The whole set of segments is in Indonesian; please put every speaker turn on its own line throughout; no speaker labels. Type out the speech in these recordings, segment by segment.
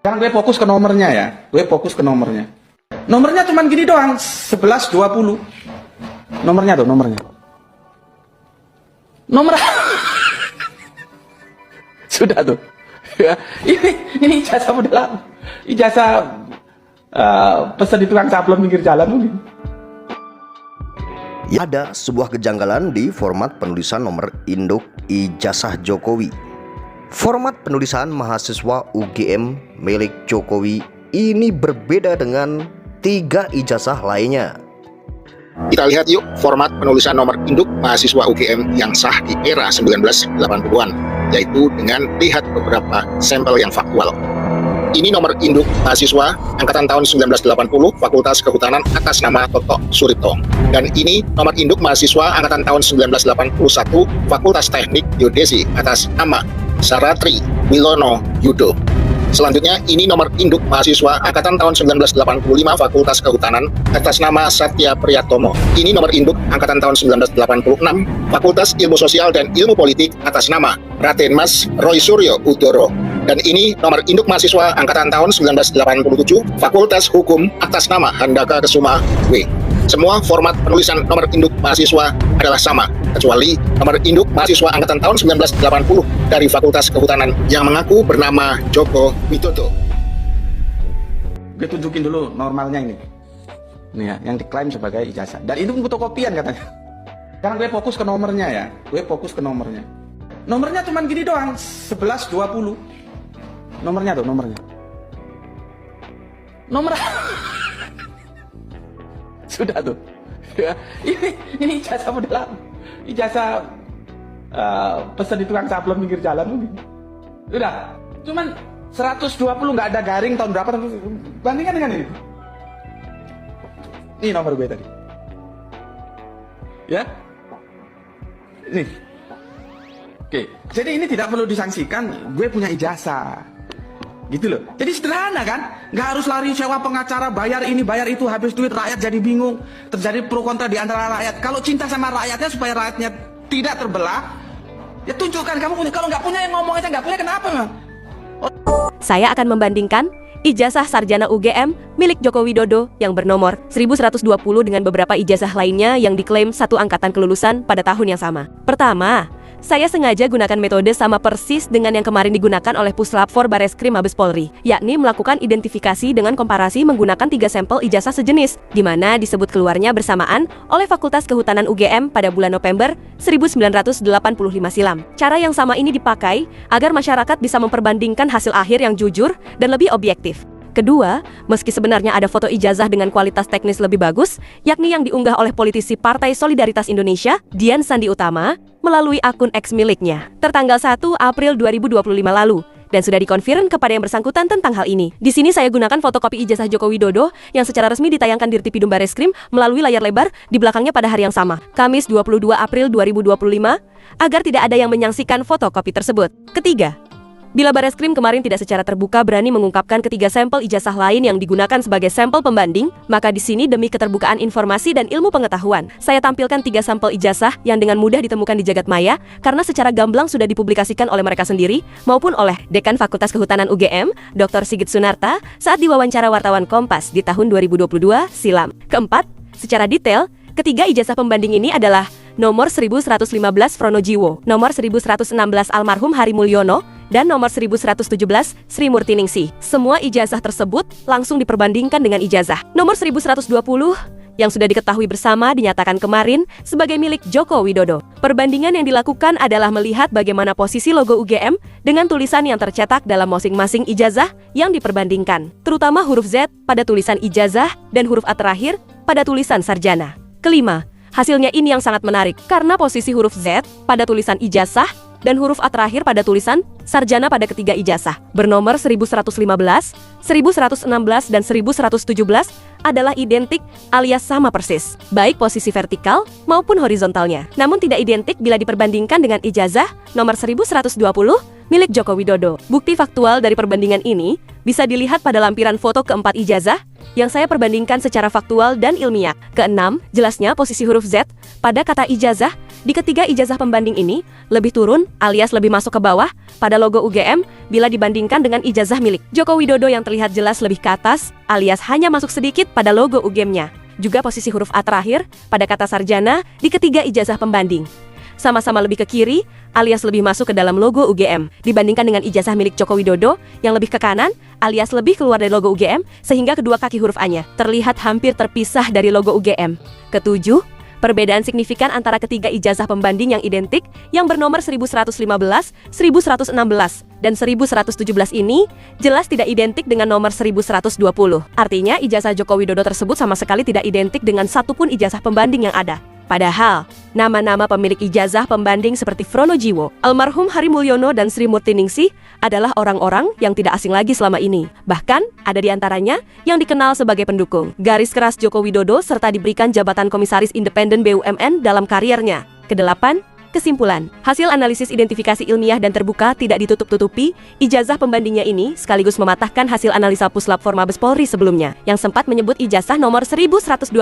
Sekarang gue fokus ke nomornya ya. Gue fokus ke nomornya. Nomornya cuman gini doang, 1120. Nomornya tuh, nomornya. Nomor sudah tuh. Ya, ini ijazah udah lama. Ijazah pesan di tukang sablon pinggir jalan mungkin.
Ada sebuah kejanggalan di format penulisan nomor induk ijazah Jokowi. Format penulisan mahasiswa UGM milik Jokowi ini berbeda dengan 3 ijazah lainnya.
Kita lihat yuk format penulisan nomor induk mahasiswa UGM yang sah di era 1980-an, yaitu dengan lihat beberapa sampel yang faktual. Ini nomor induk mahasiswa angkatan tahun 1980 Fakultas Kehutanan atas nama Toto Suripto. Dan ini nomor induk mahasiswa angkatan tahun 1981 Fakultas Teknik Geodesi atas nama Saratri Wilono Yudo. Selanjutnya, ini nomor induk mahasiswa angkatan tahun 1985 Fakultas Kehutanan atas nama Satya Priyatomo. Ini nomor induk angkatan tahun 1986 Fakultas Ilmu Sosial dan Ilmu Politik atas nama Raden Mas Roy Suryo Udoro. Dan ini nomor induk mahasiswa angkatan tahun 1987 Fakultas Hukum atas nama Handaka Kesuma W. Semua format penulisan nomor induk mahasiswa adalah sama, kecuali nomor induk mahasiswa angkatan tahun 1980 dari Fakultas Kehutanan yang mengaku bernama Joko Widodo.
Gue tunjukin dulu normalnya ini. Ini ya, yang diklaim sebagai ijazah. Dan itu fotokopian katanya. Sekarang gue fokus ke nomornya ya. Gue fokus ke nomornya. Nomornya cuman gini doang, 1120. Nomornya tuh, nomornya. Nomor sudah tuh. Ya, ini ijazah udah lama. Ijazah pesan di tukang sablon pinggir jalan mungkin. Udah, cuman 120 nggak ada garing tahun berapa, bandingkan dengan ini. Ini nomor gue tadi. Ya. Nih. Oke, jadi ini tidak perlu disangsikan, gue punya ijazah. Gitu loh. Jadi sederhana kan? Nggak harus lari sewa pengacara, bayar ini, bayar itu, habis duit rakyat jadi bingung. Terjadi pro kontra di antara rakyat. Kalau cinta sama rakyatnya supaya rakyatnya tidak terbelah, ya tunjukkan kamu punya. Kalau nggak punya yang ngomong aja, nggak punya kenapa memang?
Saya akan membandingkan ijazah sarjana UGM milik Joko Widodo yang bernomor 1120 dengan beberapa ijazah lainnya yang diklaim satu angkatan kelulusan pada tahun yang sama. Pertama, saya sengaja gunakan metode sama persis dengan yang kemarin digunakan oleh Puslap 4 Bareskrim Mabes Polri, yakni melakukan identifikasi dengan komparasi menggunakan 3 sampel ijazah sejenis, di mana disebut keluarnya bersamaan oleh Fakultas Kehutanan UGM pada bulan November 1985 silam. Cara yang sama ini dipakai agar masyarakat bisa memperbandingkan hasil akhir yang jujur dan lebih objektif. Kedua, meski sebenarnya ada foto ijazah dengan kualitas teknis lebih bagus, yakni yang diunggah oleh politisi Partai Solidaritas Indonesia, Dian Sandi Utama, melalui akun X miliknya, tertanggal 1 April 2025 lalu, dan sudah dikonfirm kepada yang bersangkutan tentang hal ini. Di sini saya gunakan fotokopi ijazah Joko Widodo yang secara resmi ditayangkan di Dirtipidum Bareskrim melalui layar lebar di belakangnya pada hari yang sama, Kamis 22 April 2025, agar tidak ada yang menyaksikan fotokopi tersebut. Ketiga, bila Bareskrim kemarin tidak secara terbuka berani mengungkapkan ketiga sampel ijazah lain yang digunakan sebagai sampel pembanding, maka di sini demi keterbukaan informasi dan ilmu pengetahuan, saya tampilkan 3 sampel ijazah yang dengan mudah ditemukan di jagat maya karena secara gamblang sudah dipublikasikan oleh mereka sendiri maupun oleh Dekan Fakultas Kehutanan UGM, Dr. Sigit Sunarta, saat diwawancara wartawan Kompas di tahun 2022 silam. Keempat, secara detail, ketiga ijazah pembanding ini adalah nomor 1115 Fronojiwo, nomor 1116 almarhum Hari Mulyono, dan nomor 1117 Sri Murtiningsih. Semua ijazah tersebut langsung diperbandingkan dengan ijazah nomor 1120 yang sudah diketahui bersama dinyatakan kemarin sebagai milik Joko Widodo. Perbandingan yang dilakukan adalah melihat bagaimana posisi logo UGM dengan tulisan yang tercetak dalam masing-masing ijazah yang diperbandingkan, terutama huruf Z pada tulisan ijazah dan huruf A terakhir pada tulisan sarjana. Kelima, hasilnya ini yang sangat menarik karena posisi huruf Z pada tulisan ijazah dan huruf A terakhir pada tulisan sarjana pada ketiga ijazah bernomor 1115, 1116, dan 1117 adalah identik alias sama persis, baik posisi vertikal maupun horizontalnya. Namun tidak identik bila diperbandingkan dengan ijazah nomor 1120 milik Joko Widodo. Bukti faktual dari perbandingan ini bisa dilihat pada lampiran foto keempat ijazah yang saya perbandingkan secara faktual dan ilmiah. Keenam, jelasnya posisi huruf Z pada kata ijazah di ketiga ijazah pembanding ini lebih turun alias lebih masuk ke bawah pada logo UGM bila dibandingkan dengan ijazah milik Joko Widodo yang terlihat jelas lebih ke atas alias hanya masuk sedikit pada logo UGM-nya. Juga posisi huruf A terakhir pada kata sarjana di ketiga ijazah pembanding sama-sama lebih ke kiri alias lebih masuk ke dalam logo UGM dibandingkan dengan ijazah milik Joko Widodo yang lebih ke kanan alias lebih keluar dari logo UGM sehingga kedua kaki huruf A-nya terlihat hampir terpisah dari logo UGM. Ketujuh, perbedaan signifikan antara ketiga ijazah pembanding yang identik yang bernomor 1115, 1116, dan 1117 ini jelas tidak identik dengan nomor 1120. Artinya ijazah Joko Widodo tersebut sama sekali tidak identik dengan satupun ijazah pembanding yang ada. Padahal, nama-nama pemilik ijazah pembanding seperti Frono Jiwo, almarhum Hari Mulyono, dan Sri Murtiningsih adalah orang-orang yang tidak asing lagi selama ini. Bahkan, ada di antaranya yang dikenal sebagai pendukung garis keras Joko Widodo serta diberikan jabatan Komisaris Independen BUMN dalam kariernya. Kedelapan, kesimpulan. Hasil analisis identifikasi ilmiah dan terbuka tidak ditutup-tutupi, ijazah pembandingnya ini sekaligus mematahkan hasil analisa Puslap For Mabes Polri sebelumnya, yang sempat menyebut ijazah nomor 1120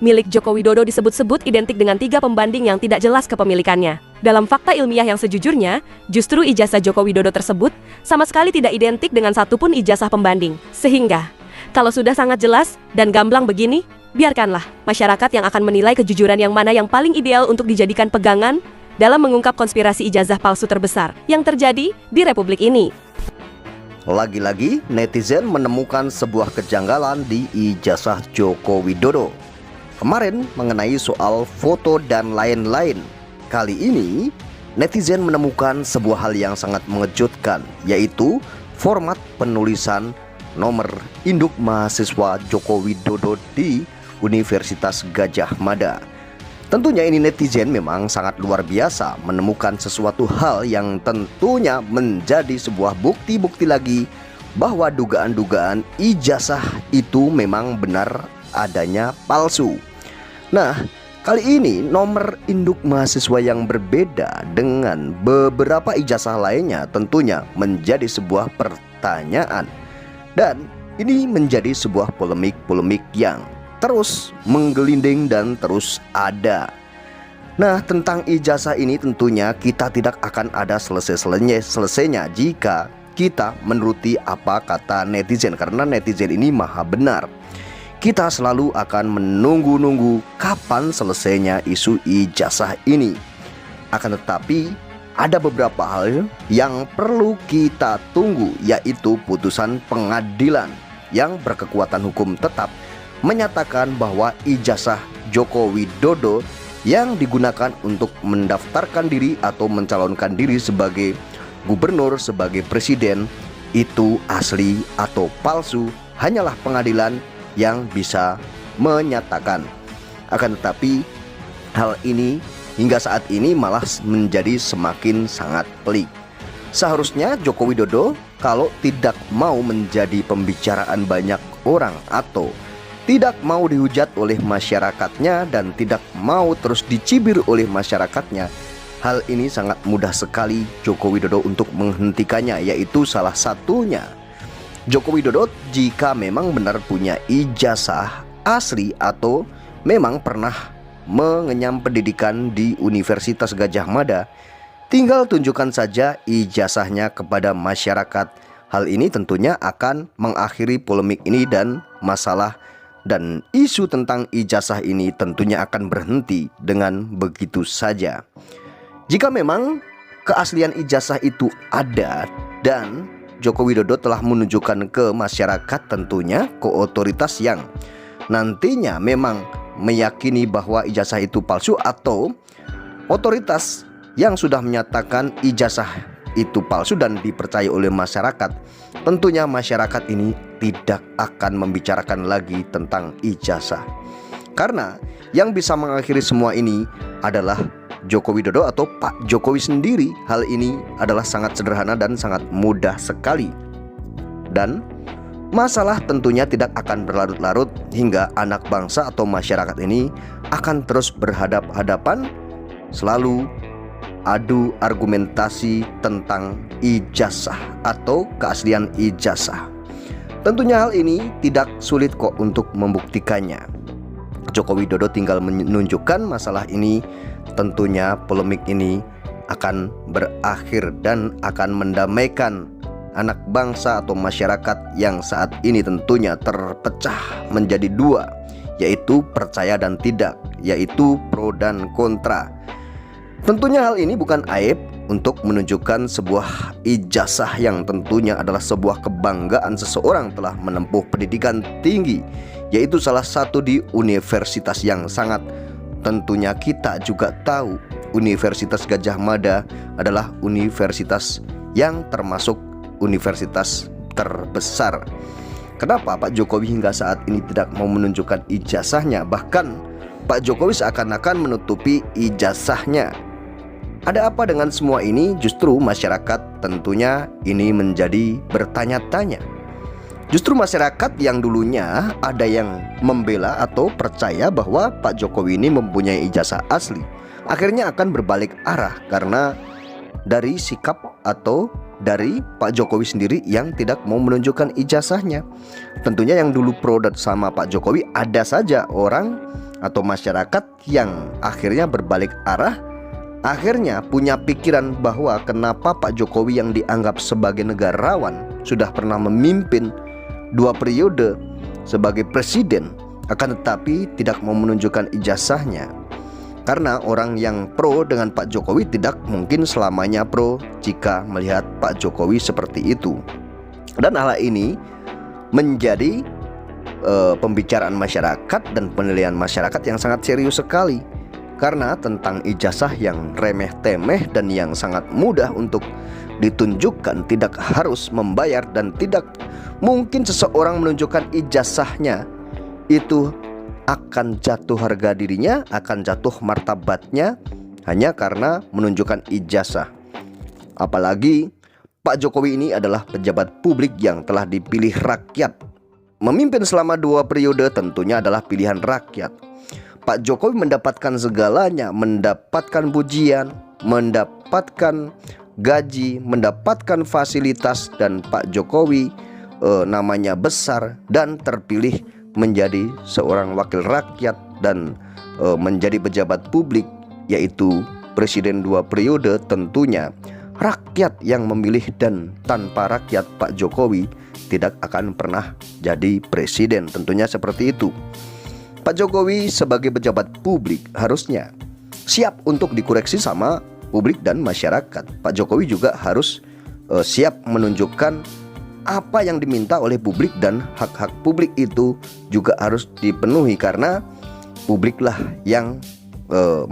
milik Joko Widodo disebut-sebut identik dengan 3 pembanding yang tidak jelas kepemilikannya. Dalam fakta ilmiah yang sejujurnya, justru ijazah Joko Widodo tersebut sama sekali tidak identik dengan satupun ijazah pembanding. Sehingga, kalau sudah sangat jelas dan gamblang begini, biarkanlah masyarakat yang akan menilai kejujuran yang mana yang paling ideal untuk dijadikan pegangan dalam mengungkap konspirasi ijazah palsu terbesar yang terjadi di Republik ini.
Lagi-lagi netizen menemukan sebuah kejanggalan di ijazah Joko Widodo. Kemarin mengenai soal foto dan lain-lain. Kali ini netizen menemukan sebuah hal yang sangat mengejutkan, yaitu format penulisan nomor induk mahasiswa Joko Widodo di Universitas Gadjah Mada. Tentunya ini netizen memang sangat luar biasa menemukan sesuatu hal yang tentunya menjadi sebuah bukti-bukti lagi bahwa dugaan-dugaan ijazah itu memang benar adanya palsu. Nah, kali ini nomor induk mahasiswa yang berbeda dengan beberapa ijazah lainnya tentunya menjadi sebuah pertanyaan. Dan ini menjadi sebuah polemik yang terus menggelinding dan terus ada. Nah, tentang ijazah ini tentunya kita tidak akan ada selesainya jika kita menuruti apa kata netizen, karena netizen ini maha benar. Kita selalu akan menunggu-nunggu kapan selesainya isu ijazah ini. Akan tetapi ada beberapa hal yang perlu kita tunggu, yaitu putusan pengadilan yang berkekuatan hukum tetap menyatakan bahwa ijazah Joko Widodo yang digunakan untuk mendaftarkan diri atau mencalonkan diri sebagai gubernur, sebagai presiden itu asli atau palsu, hanyalah pengadilan yang bisa menyatakan. Akan tetapi hal ini hingga saat ini malah menjadi semakin sangat pelik. Seharusnya Joko Widodo kalau tidak mau menjadi pembicaraan banyak orang atau tidak mau dihujat oleh masyarakatnya dan tidak mau terus dicibir oleh masyarakatnya, hal ini sangat mudah sekali Joko Widodo untuk menghentikannya, yaitu salah satunya Joko Widodo jika memang benar punya ijazah asli atau memang pernah mengenyam pendidikan di Universitas Gadjah Mada, tinggal tunjukkan saja ijazahnya kepada masyarakat. Hal ini tentunya akan mengakhiri polemik ini dan masalah dan isu tentang ijazah ini tentunya akan berhenti dengan begitu saja. Jika memang keaslian ijazah itu ada dan Joko Widodo telah menunjukkan ke masyarakat, tentunya ke otoritas yang nantinya memang meyakini bahwa ijazah itu palsu atau otoritas yang sudah menyatakan ijazah itu palsu dan dipercaya oleh masyarakat, tentunya masyarakat ini tidak akan membicarakan lagi tentang ijazah. Karena yang bisa mengakhiri semua ini adalah Joko Widodo atau Pak Jokowi sendiri. Hal ini adalah sangat sederhana dan sangat mudah sekali. Dan masalah tentunya tidak akan berlarut-larut hingga anak bangsa atau masyarakat ini akan terus berhadap-hadapan, selalu adu argumentasi tentang ijazah atau keaslian ijazah. Tentunya hal ini tidak sulit kok untuk membuktikannya. Joko Widodo tinggal menunjukkan masalah ini. Tentunya polemik ini akan berakhir dan akan mendamaikan anak bangsa atau masyarakat yang saat ini tentunya terpecah menjadi dua, yaitu percaya dan tidak, yaitu pro dan kontra. Tentunya hal ini bukan aib untuk menunjukkan sebuah ijazah yang tentunya adalah sebuah kebanggaan seseorang telah menempuh pendidikan tinggi, yaitu salah satu di universitas yang sangat tentunya kita juga tahu. Universitas Gadjah Mada adalah universitas yang termasuk universitas terbesar. Kenapa Pak Jokowi hingga saat ini tidak mau menunjukkan ijazahnya? Bahkan Pak Jokowi seakan-akan menutupi ijazahnya. Ada apa dengan semua ini? Justru masyarakat tentunya ini menjadi bertanya-tanya. Justru masyarakat yang dulunya ada yang membela atau percaya bahwa Pak Jokowi ini mempunyai ijazah asli, akhirnya akan berbalik arah karena dari sikap atau dari Pak Jokowi sendiri yang tidak mau menunjukkan ijazahnya. Tentunya yang dulu pro dan sama Pak Jokowi, ada saja orang atau masyarakat yang akhirnya berbalik arah, akhirnya punya pikiran bahwa kenapa Pak Jokowi yang dianggap sebagai negarawan, sudah pernah memimpin 2 periode sebagai presiden, akan tetapi tidak mau menunjukkan ijazahnya. Karena orang yang pro dengan Pak Jokowi tidak mungkin selamanya pro jika melihat Pak Jokowi seperti itu. Dan hal ini menjadi pembicaraan masyarakat dan penilaian masyarakat yang sangat serius sekali. Karena tentang ijazah yang remeh-temeh dan yang sangat mudah untuk ditunjukkan, tidak harus membayar, dan tidak mungkin seseorang menunjukkan ijazahnya itu akan jatuh harga dirinya, akan jatuh martabatnya hanya karena menunjukkan ijazah. Apalagi Pak Jokowi ini adalah pejabat publik yang telah dipilih rakyat. Memimpin selama 2 periode tentunya adalah pilihan rakyat. Pak Jokowi mendapatkan segalanya, mendapatkan pujian, mendapatkan gaji, mendapatkan fasilitas, dan Pak Jokowi namanya besar dan terpilih menjadi seorang wakil rakyat dan menjadi pejabat publik, yaitu presiden 2 periode. Tentunya rakyat yang memilih, dan tanpa rakyat Pak Jokowi tidak akan pernah jadi presiden. Tentunya seperti itu. Pak Jokowi sebagai pejabat publik harusnya siap untuk dikoreksi sama publik dan masyarakat. Pak Jokowi juga harus siap menunjukkan apa yang diminta oleh publik, dan hak-hak publik itu juga harus dipenuhi, karena publiklah yang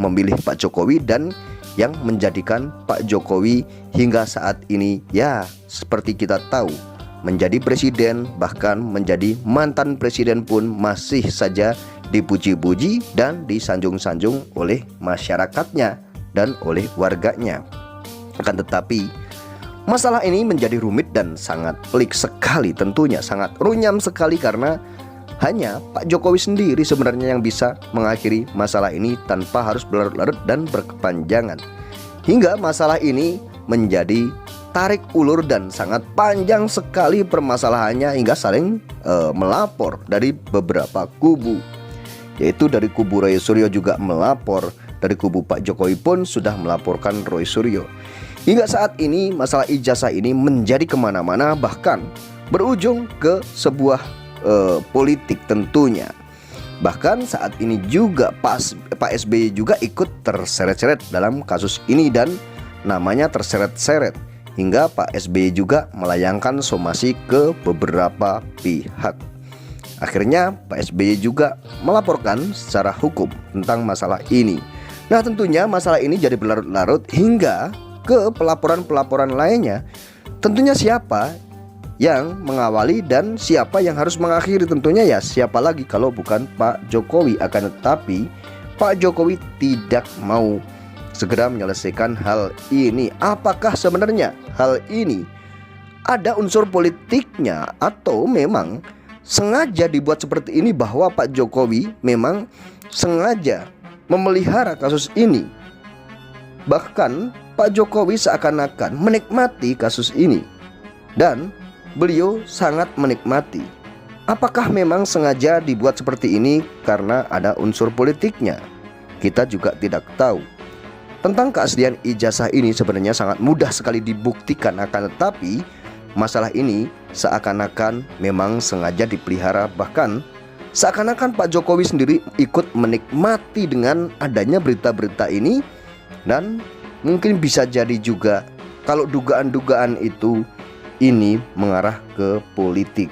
memilih Pak Jokowi dan yang menjadikan Pak Jokowi hingga saat ini ya seperti kita tahu menjadi presiden, bahkan menjadi mantan presiden pun masih saja dipuji-puji dan disanjung-sanjung oleh masyarakatnya dan oleh warganya. Akan tetapi masalah ini menjadi rumit dan sangat pelik sekali, tentunya sangat runyam sekali, karena hanya Pak Jokowi sendiri sebenarnya yang bisa mengakhiri masalah ini tanpa harus berlarut-larut dan berkepanjangan. Hingga masalah ini menjadi tarik ulur dan sangat panjang sekali permasalahannya, hingga saling melapor dari beberapa kubu, yaitu dari kubu Roy Suryo juga melapor, dari kubu Pak Jokowi pun sudah melaporkan Roy Suryo. Hingga saat ini masalah ijazah ini menjadi kemana-mana, bahkan berujung ke sebuah politik tentunya. Bahkan saat ini juga Pak SBY juga ikut terseret-seret dalam kasus ini, dan namanya terseret-seret, hingga Pak SBY juga melayangkan somasi ke beberapa pihak. Akhirnya Pak SBY juga melaporkan secara hukum tentang masalah ini. Nah, tentunya masalah ini jadi berlarut-larut hingga ke pelaporan-pelaporan lainnya. Tentunya siapa yang mengawali dan siapa yang harus mengakhiri? Tentunya ya siapa lagi kalau bukan Pak Jokowi. Akan tetapi Pak Jokowi tidak mau segera menyelesaikan hal ini. Apakah sebenarnya hal ini ada unsur politiknya, atau memang sengaja dibuat seperti ini, bahwa Pak Jokowi memang sengaja memelihara kasus ini? Bahkan Pak Jokowi seakan-akan menikmati kasus ini, dan beliau sangat menikmati. Apakah memang sengaja dibuat seperti ini karena ada unsur politiknya? Kita juga tidak tahu. Tentang keaslian ijazah ini sebenarnya sangat mudah sekali dibuktikan, akan tetapi masalah ini seakan-akan memang sengaja dipelihara, bahkan seakan-akan Pak Jokowi sendiri ikut menikmati dengan adanya berita-berita ini. Dan mungkin bisa jadi juga kalau dugaan-dugaan itu ini mengarah ke politik.